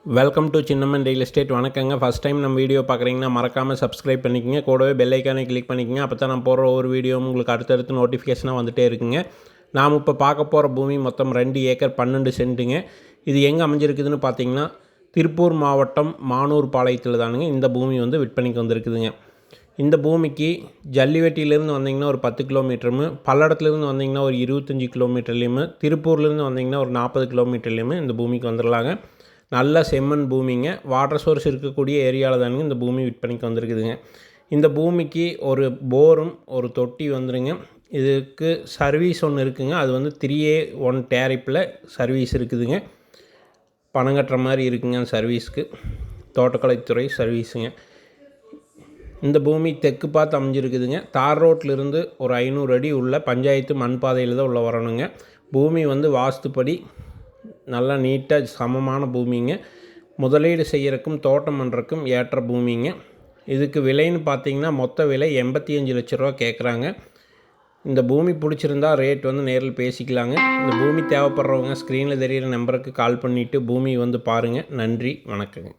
Welcome to cinnamon real estate. வணக்கங்க. First time நம்ம video பார்க்குறீங்கன்னா மறக்காமல் சப்ஸ்கிரைப் பண்ணிக்கங்க. கூடவே பெல் ஐக்கானை கிளிக் பண்ணிக்கங்க. அப்போ தான் நான் போகிற ஒவ்வொரு வீடியோவும் உங்களுக்கு அடுத்தடுத்து நோட்டிஃபிகேஷனாக வந்துகிட்டே இருக்குங்க. நாம் இப்போ பார்க்க போகிற பூமி மொத்தம் 2 ஏக்கர் 12 சென்ட்டுங்க. இது எங்கே அமைஞ்சிருக்குதுன்னு பார்த்தீங்கன்னா திருப்பூர் மாவட்டம் மானூர் பாளையத்தில் தானுங்க இந்த பூமி வந்து விற்பனைக்கு வந்திருக்குதுங்க. இந்த பூமிக்கு ஜல்லிவெட்டியிலேருந்து வந்தீங்கன்னா ஒரு 10 கிலோமீட்டரும், பல்லடத்துலேருந்து வந்தீங்கன்னா ஒரு 25 கிலோமீட்டர்லேயுமே, திருப்பூர்லேருந்து வந்தீங்கன்னா ஒரு 40 கிலோமீட்டர்லேயுமே இந்த பூமிக்கு வந்துடலாங்க. நல்ல செம்மண் பூமிங்க. வாட்டர் சோர்ஸ் இருக்கக்கூடிய ஏரியாவில் தானுங்க இந்த பூமி விற்பனைக்கு வந்திருக்குதுங்க. இந்த பூமிக்கு ஒரு போரும் ஒரு தொட்டி வந்துடுங்க. இதுக்கு சர்வீஸ் ஒன்று இருக்குதுங்க. அது வந்து 3A1 டேரிப்பில் சர்வீஸ் இருக்குதுங்க. பணம் கட்டுற மாதிரி இருக்குங்க அந்த சர்வீஸ்க்கு. தோட்டக்கலைத்துறை சர்வீஸுங்க. இந்த பூமி தெற்கு பார்த்து அமைஞ்சிருக்குதுங்க. தார் ரோட்டிலிருந்து ஒரு 500 அடி உள்ள பஞ்சாயத்து மண் பாதையில் தான் உள்ளே வரணுங்க. பூமி வந்து வாஸ்துப்படி நல்லா நீட்டாக சமமான பூமிங்க. முதலீடு செய்கிறக்கும் தோட்டம் பண்ணுறக்கும் ஏற்ற பூமிங்க. இதுக்கு விலைன்னு பார்த்தீங்கன்னா மொத்த விலை 85 லட்ச ரூபா கேட்குறாங்க. இந்த பூமி பிடிச்சிருந்தா ரேட் வந்து நேரில் பேசிக்கலாங்க. இந்த பூமி தேவைப்படுறவங்க ஸ்க்ரீனில் தெரிகிற நம்பருக்கு கால் பண்ணிவிட்டு பூமி வந்து பாருங்கள். நன்றி, வணக்கங்க.